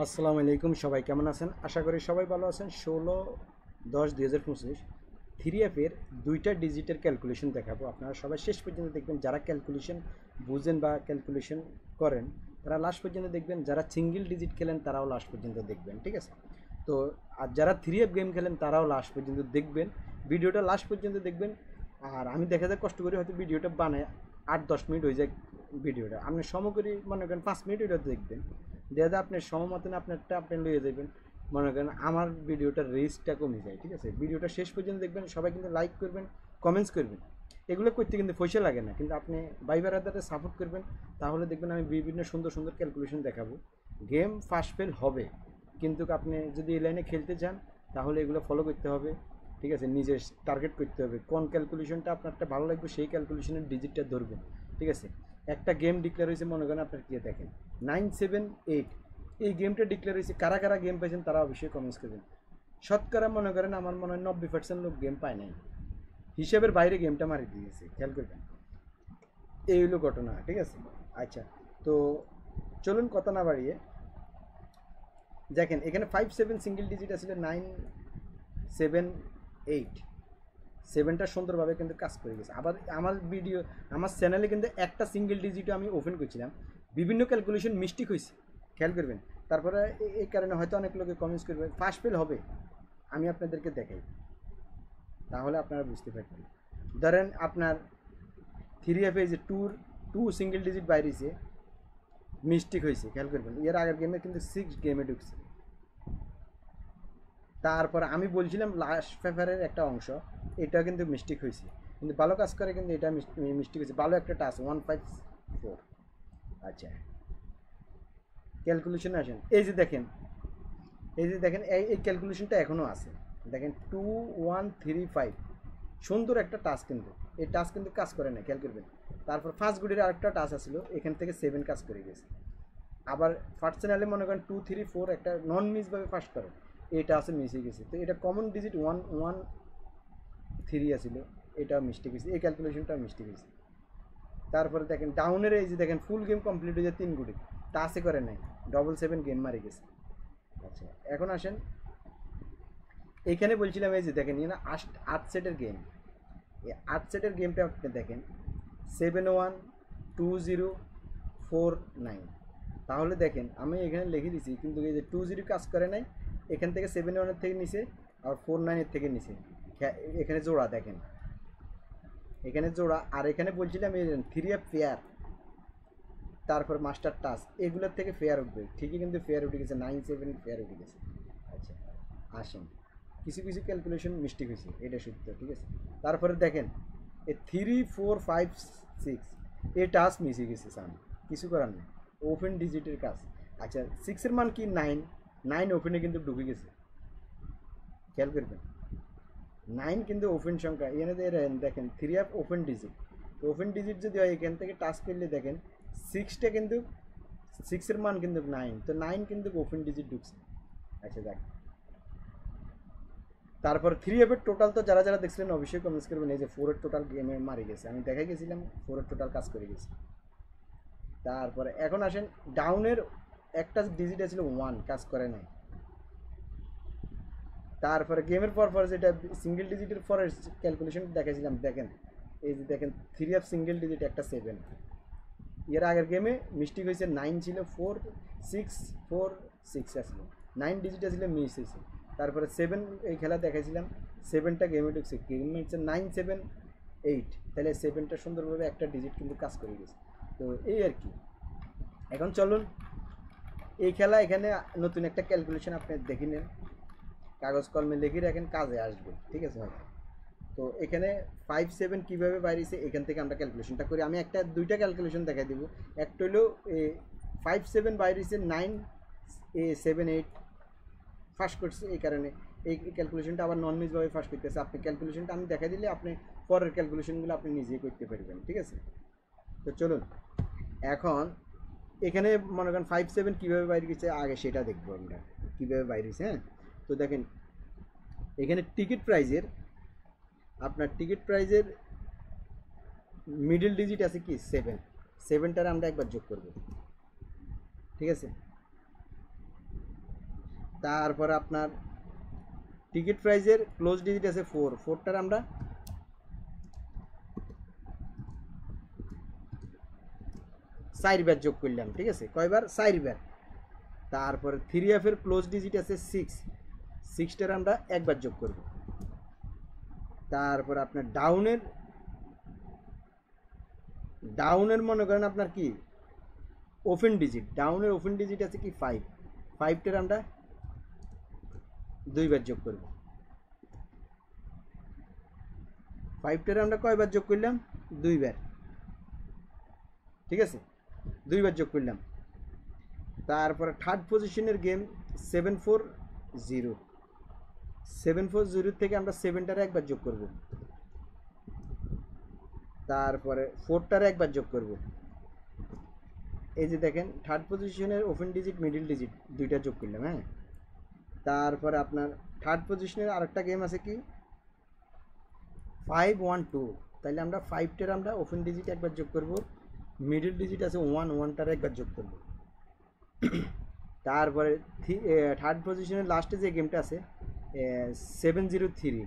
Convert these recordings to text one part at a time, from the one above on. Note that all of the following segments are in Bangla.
আসসালামু আলাইকুম, সবাই কেমন আছেন? আশা করি সবাই ভালো আছেন। 16/10/2025 3F-এর দুইটা ডিজিটের ক্যালকুলেশন দেখাবো। আপনারা সবাই শেষ পর্যন্ত দেখবেন। যারা ক্যালকুলেশন বুঝেন বা ক্যালকুলেশন করেন তারা লাস্ট পর্যন্ত দেখবেন। যারা সিঙ্গেল ডিজিট খেলেন তারাও লাস্ট পর্যন্ত দেখবেন, ঠিক আছে? তো আর যারা 3F গেম খেলেন তারাও লাস্ট পর্যন্ত দেখবেন। ভিডিওটা লাস্ট পর্যন্ত দেখবেন। আর আমি দেখা যায় কষ্ট করে হয়তো ভিডিওটা বানায় 8-10 মিনিট হয়ে যায়। ভিডিওটা আপনি সমকরি মনে করেন 5 মিনিট ওইটা দেখবেন। দেখা যায় আপনার সময় মতন আপনারটা আপনি লইয়ে যাবেন। মনে করেন আমার ভিডিওটার রিচটা কমে যায়, ঠিক আছে? ভিডিওটা শেষ পর্যন্ত দেখবেন। সবাই কিন্তু লাইক করবেন, কমেন্টস করবেন। এগুলো করতে কিন্তু পয়সা লাগে না, কিন্তু আপনি ভাই ব্রাদারদের সাপোর্ট করবেন। তাহলে দেখবেন আমি বিভিন্ন সুন্দর সুন্দর ক্যালকুলেশন দেখাবো। গেম ফার্স্ট ফেল হবে, কিন্তু আপনি যদি এই লাইনে খেলতে চান তাহলে এগুলো ফলো করতে হবে, ঠিক আছে? নিজের টার্গেট করতে হবে কোন ক্যালকুলেশনটা আপনারটা ভালো লাগবে, সেই ক্যালকুলেশনের ডিজিটটা ধরবেন, ঠিক আছে? একটা গেম ডিক্লেয়ার হয়েছে, মনে করেন আপনার কি দেখেন 978, এই গেমটা ডিক্লেয়ার হয়েছে। কারা কারা গেম পাইছেন তারা অবশ্যই কমেন্টস করবেন। শতকরা মনে করেন আমার মনে হয় 90% লোক গেম পায় নাই, হিসাবের বাইরে গেমটা মারি দিয়েছে, খেয়াল করবেন। এই হলো ঘটনা, ঠিক আছে? আচ্ছা, তো চলুন কথা না বাড়িয়ে দেখেন। এখানে 5-7 সিঙ্গেল ডিজিট আসলে 9-7-8, সেভেনটা সুন্দরভাবে কিন্তু কাজ করে গেছে। আবার আমার চ্যানেলে কিন্তু একটা সিঙ্গেল ডিজিটও আমি ওপেন করছিলাম, বিভিন্ন ক্যালকুলেশন মিস্টেক হয়েছে, খেয়াল করবেন। তারপরে এই কারণে হয়তো অনেক লোকে কমেন্টস করবে ফার্স্ট ফেল হবে। আমি আপনাদেরকে দেখাই, তাহলে আপনারা বুঝতে পারবেন। ধরেন আপনার 3F-এ যে টু সিঙ্গেল ডিজিট বাইরেছে, মিস্টেক হয়েছে, খেয়াল করবেন। এর আগের গেমে কিন্তু 6 গেমে ঢুকছে। তারপর আমি বলছিলাম লাস্ট পেপারের একটা অংশ, এটা কিন্তু মিস্টেক হয়েছে, কিন্তু ভালো কাজ করে, কিন্তু এটা মিস্টেক হয়েছে। ভালো একটা টাচ 154। আচ্ছা, ক্যালকুলেশনে আসেন। এই যে দেখেন এই ক্যালকুলেশনটা এখনও আছে। দেখেন 2135, সুন্দর একটা টাচ, কিন্তু এই টাচ কিন্তু কাজ করে না, খেয়াল করবেন। তারপর ফার্স্ট গুডির আরেকটা টাচ আসছিল, এখান থেকে 7 কাজ করে গেছে। আবার ফার্স্ট চ্যানেলে মনে করেন 2-3-4 একটা নন মিসভাবে ফার্স্ট করে, এটা আছে মিস হয়ে গেছে। তো এটা কমন ডিজিট 1-1-3 আছিল, এটা মিস্টেক হয়েছে, এই ক্যালকুলেশনটা মিস্টেক হয়েছে। তারপরে দেখেন ডাউনের এই যে দেখেন ফুল গেম কমপ্লিট হয়ে যায় 3 গুটি, টাচে করে নাই, 7-7 গেম মারি গেছে। আচ্ছা, এখন আসেন। এখানে বলছিলাম এই যে দেখেন, ইয়ে না 8 সেটের গেম, এই 8 সেটের গেমটা আপনি দেখেন 712049। তাহলে দেখেন আমি এখানে লিখে দিছি, কিন্তু এই যে 20 কাজ করে নাই, এখান থেকে 71-এর থেকে নিচে, আর 49-এর থেকে নিচে। এখানে জোড়া দেখেন, এখানে জোড়া। আর এখানে বলছিলাম এই 3F ফেয়ার, তারপর মাস্টার টাচ, এগুলোর থেকে ফেয়ার উঠবে ঠিকই, কিন্তু ফেয়ার উঠে গেছে 9-7 ফেয়ার উঠে গেছে। আচ্ছা, আসেন। কিছু কিছু ক্যালকুলেশন মিস্টেক হয়েছে, এটা সত্য, ঠিক আছে? তারপরে দেখেন এই 3-4-5-6, এই টাচ মিস হয়ে গেছে সাম, কিছু করার নেই, ওপেন ডিজিটের কাজ। আচ্ছা, 6-এর মান কি 9, ওপেনে কিন্তু ঢুকে গেছে, খেয়াল করবেন। 9 কিন্তু ওপেন সংখ্যা, এখানে দেখেন 3F ওপেন ডিজিট। তো ওপেন ডিজিট যদি হয় এখান থেকে টাচ করলে দেখেন 6টা কিন্তু, 6-এর মান কিন্তু 9, তো 9 কিন্তু ওপেন ডিজিট ঢুকছে। আচ্ছা, দেখ। তারপর 3F-এর টোটাল তো যারা যারা দেখছিলেন অবশ্যই কমেন্টস করবেন। এই যে 4-এর টোটাল গেমে মারি গেছে, আমি দেখাই গেছিলাম 4-এর টোটাল কাজ করে গেছে। তারপরে এখন আসেন ডাউনের একটা ডিজিট ছিল 1, কাজ করে নাই। তারপরে গেমের পর যেটা সিঙ্গেল ডিজিটের পরের ক্যালকুলেশন দেখাইছিলাম, দেখেন এই যে দেখেন 3F সিঙ্গেল ডিজিট একটা 7। এর আগের গেমে মিস্টেক হয়েছে, 9 ছিল, 4-6-4-6 আসলো, 9 ডিজিট আসলে মিস হয়েছে। তারপরে 7 এই খেলা দেখাইছিলাম, 7টা গেমে ঢুকছে, গেমে হচ্ছে 9-7-8, তাহলে 7টা সুন্দরভাবে একটা ডিজিট কিন্তু কাজ করে গেছে। তো এই আর কি। এখন চলুন এই খেলা, এখানে নতুন একটা ক্যালকুলেশন আপনি দেখে নেন, কাগজ কলমে লিখে রাখেন, কাজে আসবে, ঠিক আছে ভাই? তো এখানে 5-7 কীভাবে বাইরেছে এখান থেকে আমরা ক্যালকুলেশনটা করি। আমি একটা দুইটা ক্যালকুলেশন দেখাই দিব। একটা হলো 5-7 বাইরেছে 9-7-8 ফার্স্ট করছে, এই কারণে এই ক্যালকুলেশনটা আবার নন মিসভাবে ফার্স্ট করতেছে। আপনি ক্যালকুলেশনটা আমি দেখাই দিলে আপনি পরের ক্যালকুলেশনগুলো আপনি নিজেই করতে পারবেন, ঠিক আছে? তো চলুন এখন এখানে মনে করেন 5-7 কীভাবে বাইরে গেছে আগে সেটা দেখবো আমরা, কীভাবে বাইরে গেছে। হ্যাঁ, তো দেখেন এখানে টিকিট প্রাইজের মিডল ডিজিট আছে কি 7, 7টার আমরা একবার যোগ করব, ঠিক আছে? তারপর আপনার টিকিট প্রাইজের ক্লোজ ডিজিট আছে 4, 4টার আমরা 4 বার যোগ করলাম, ঠিক আছে, কয়বার 4 বার। তারপরে 3F এর ক্লোজ ডিজিট আছে 6, 6টার আমরা একবার যোগ করব। তারপর আপনার ডাউনের মনে করেন আপনার কি ওপেন ডিজিট, ডাউনের ওপেন ডিজিট আছে কি 5, 5টার আমরা 2 বার যোগ করব। 5টার আমরা কয়বার যোগ করলাম 2 বার, ঠিক আছে, 2 বার যোগ করলাম। তারপরে থার্ড পজিশনের গেম 740, 740 থেকে আমরা 7টার একবার যোগ করব। তারপরে 4টার একবার যোগ করব। এই যে দেখেন থার্ড পজিশনের ওপেন ডিজিট মিডল ডিজিট দুইটা যোগ করলাম, হ্যাঁ। তারপরে আপনার থার্ড পজিশনের আরেকটা গেম আছে কি 512, তাহলে আমরা 5টার আমরা ওপেন ডিজিট একবার যোগ করব, মিডল ডিজিট আছে 1টার একবার যোগ করব। তারপরে থার্ড পজিশনের লাস্টে যে গেমটা আছে 703,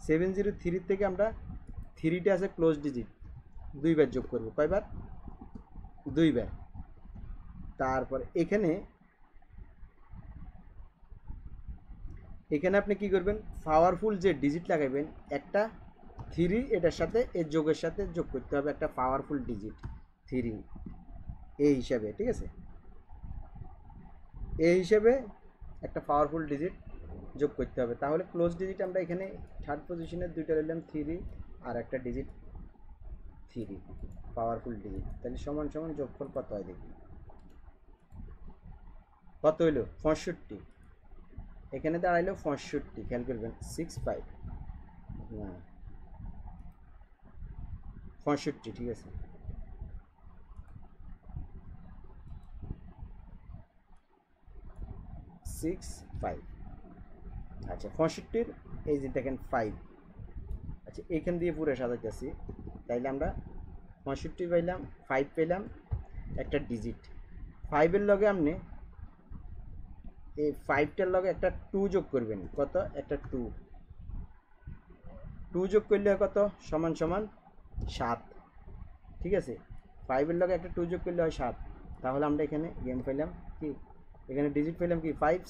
703 থেকে আমরা 3টা আছে ক্লোজ ডিজিট 2 বার যোগ করব, কয়বার 2 বার। তারপর এখানে আপনি কি করবেন পাওয়ারফুল যে ডিজিট লাগাবেন একটা 3 এটার সাথে এর যোগের সাথে যোগ করতে হবে একটা পাওয়ারফুল ডিজিট 3 এই হিসাবে, ঠিক আছে, এই হিসাবে একটা পাওয়ারফুল ডিজিট যোগ করতে হবে। তাহলে ক্লোজ ডিজিট আমরা এখানে থার্ড পজিশনের দুইটা নিলাম 3 আর একটা ডিজিট 3 পাওয়ারফুল ডিজিট, তাহলে সমান সমান যোগফল কত হয় দেখি, কত হইল 65, এখানে দাঁড়াইলো 65, খেয়াল করবেন 65 না 65, ঠিক আছে, সিক্স ফাইভ। আচ্ছা 65 এই যে দেখেন 5, আচ্ছা এখান দিয়ে পুরো সাজাইতেছি, তাইলে আমরা 65 পাইলাম, 5 পেলাম, একটা ডিজিট 5-এর লগে আপনি এই 5টার লগে একটা 2 যোগ করবেন, কত একটা 2 যোগ করলে কত সমান সমান 7, ঠিক আছে, 5-এর লগে একটা 2 যোগ করলে হয় 7। তাহলে আমরা এখানে গেম পেলাম কি, এখানে ডিজিট পেলাম কি 5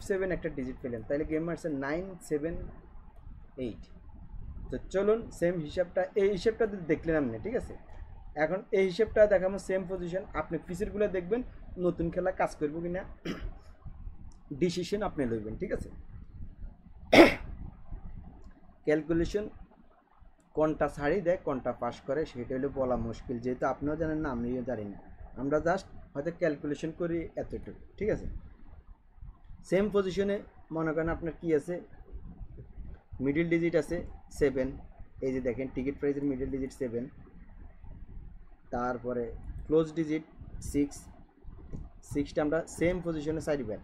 7 একটা ডিজিট পেলাম, তাহলে গেম মারছে 978। তো চলুন সেম হিসাবটা এই হিসাবটা দেখলেন আপনি, ঠিক আছে, এখন এই হিসাবটা দেখাবো সেম পজিশন, আপনি পিসেরগুলো দেখবেন নতুন খেলা কাজ করবো কিনা ডিসিশন আপনি লইবেন, ঠিক আছে। ক্যালকুলেশন কোনটা ছাড়ি দেয় কোনটা পাস করে সেটা হলো বলা মুশকিল, যেহেতু আপনিও জানেন না আমিও জানি না, আমরা জাস্ট হয়তো ক্যালকুলেশন করি এতটুকু, ঠিক আছে। সেম পজিশনে মনে করেন আপনার কি আছে মিডল ডিজিট আছে 7, এই যে দেখেন টিকিট প্রাইসের মিডল ডিজিট 7, তারপরে ক্লোজ ডিজিট 6, 6টা আমরা সেম পজিশনে 4 বার,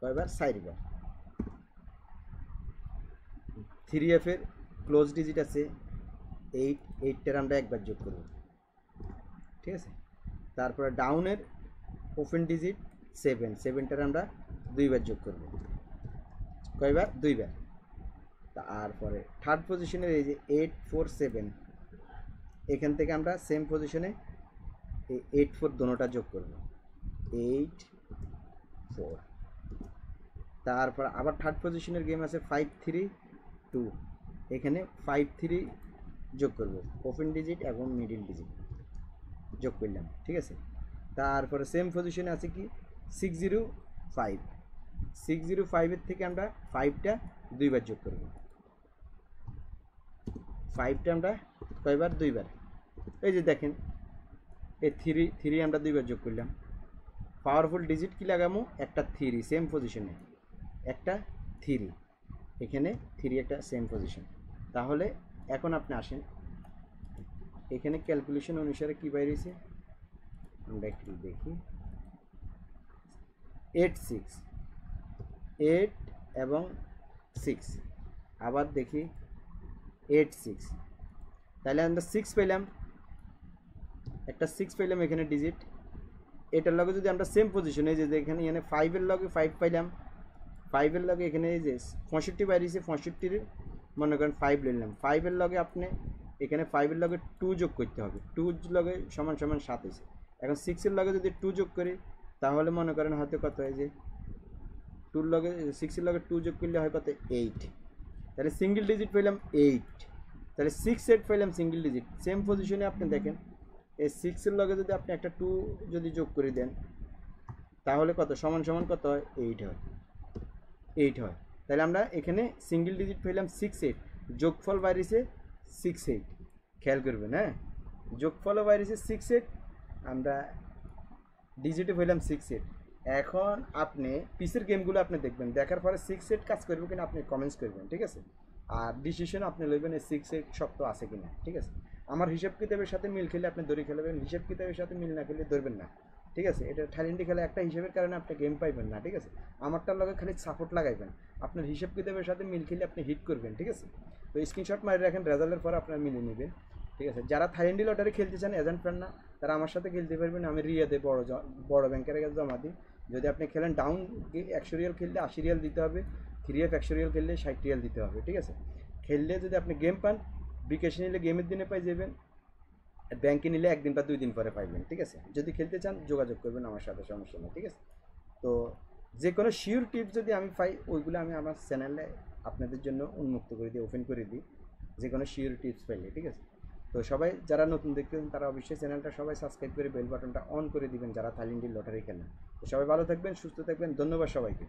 কয়বার 4 বার। 3F এর ক্লোজ ডিজিট আছে 8, 8টার আমরা একবার যোগ করব, ঠিক আছে। তারপরে ডাউনের ওপেন ডিজিট 7, 7টার আমরা 2 বার যোগ করব, কয়বার 2 বার। তারপরে থার্ড পজিশনের এই যে 847, এখান থেকে আমরা সেম পজিশনে এই 84 দোনোটা যোগ করব, 84। তারপর আবার থার্ড পজিশনের গেম আছে 532, এখানে 53 যোগ করব, ওপেন ডিজিট এবং মিডল ডিজিট যোগ করলাম, ঠিক আছে। তারপরে সেম পজিশনে আছে কি 605, 605-এর থেকে আমরা 5টা 2 বার যোগ করব, 5টা আমরা কয়বার 2 বার। এই যে দেখেন এই 3 আমরা 2 বার যোগ করলাম, পাওয়ারফুল ডিজিট কি লাগামো একটা 3 সেম পজিশনে, একটা 3 এখানে 3 একটা সেম পজিশন। তাহলে এখন আপনি আসেন এখানে ক্যালকুলেশন অনুসারে কি বাইরে হয়েছে আমরা একটু দেখি, 8 এবং 6, আবার দেখি 8 6, তাহলে আমরা 6 পেলাম, একটা 6 পেলাম এখানে ডিজিট, এটার লগে যদি আমরা সেম পজিশনে যে এখানে এখানে 5 এর লগে 5 পাইলাম, 5 এর লগে এখানে এই যে 65 বাইরেছে, 65 মনে করেন 5 নিলাম, 5 এর লগে আপনি এখানে 5 এর লগে 2 যোগ করতে হবে, 2 লগে সমান সমান 7 হয়েছে। এখন 6 এর লগে যদি 2 যোগ করি তাহলে মনে করেন হয়তো কত হয় যে 2 এর লগে 6 এর লগে 2 যোগ করলে হয় কত 8, তাহলে সিঙ্গেল ডিজিট পেলাম 8, তাহলে 6 8 পেলাম সিঙ্গেল ডিজিট। সেম পজিশনে আপনি দেখেন এই 6 এর লগে যদি আপনি একটা 2 যদি যোগ করে দেন তাহলে কত সমান সমান কত হয় 8 হয়, 8 হয়। তাহলে আমরা এখানে সিঙ্গেল ডিজিট পেলাম 6 8, যোগফল বাইরেছে 6 8, খেয়াল করবেন হ্যাঁ, যোগফলও বাইরেছে 6 8, আমরা ডিজিটে পেলাম 6 8। এখন আপনি পিসের গেমগুলো আপনি দেখবেন, দেখার পরে 6 8 কাজ করবে কিনা আপনি কমেন্টস করবেন, ঠিক আছে? আর ডিসিশন আপনি লইবেন এই 6 8 শক্ত আছে কিনা, ঠিক আছে? আমার হিসাব কিতাবের সাথে মিল খেলে আপনি দড়ি খেলবেন, হিসাব কিতাবের সাথে মিল না খেলে ধরবেন না, ঠিক আছে? এটা থাইল্যান্ডে খেলা একটা হিসাবের কারণে আপনি গেম পাইবেন না, ঠিক আছে? আমারটার লগে খালি সাপোর্ট লাগাইবেন, আপনার হিসাব কিতাবের সাথে মিল খেলে আপনি হিট করবেন, ঠিক আছে? তো স্ক্রিনশট মারি রাখেন, রেজাল্টের পর আপনার মিলে নেবেন, ঠিক আছে? যারা থাইল্যান্ডি লটারি খেলতে চান এজেন্ট পান না, তারা আমার সাথে খেলতে পারবেন, আমি রিয়াদে বড় ব্যাংকের কাছে জমা দিই। যদি আপনি খেলেন ডাউন 100 রিয়াল খেললে 80 রিয়াল দিতে হবে, 3F 100 রিয়াল খেললে 60 রিয়াল দিতে হবে, ঠিক আছে? খেললে যদি আপনি গেম পান, বিকাশে নিলে গেমের দিনে পাই যাবেন, ব্যাংকে নিলে একদিন বা 2 দিন পরে পাইবেন, ঠিক আছে? যদি খেলতে চান যোগাযোগ করবেন আমার সাথে, সমস্যা নেই, ঠিক আছে? তো যে কোনো শিওর টিপস যদি আমি পাই ওইগুলো আমি আমার চ্যানেলে আপনাদের জন্য উন্মুক্ত করে দিই, ওপেন করে দিই, যে কোনো শিওর টিপস পাইলে, ঠিক আছে? তো সবাই যারা নতুন দেখতেছেন তারা অবশ্যই চ্যানেলটা সবাই সাবস্ক্রাইব করে বেল বাটনটা অন করে দিবেন যারা থাইল্যান্ডের লটারি খেলেন। তো সবাই ভালো থাকবেন, সুস্থ থাকবেন, ধন্যবাদ সবাইকে।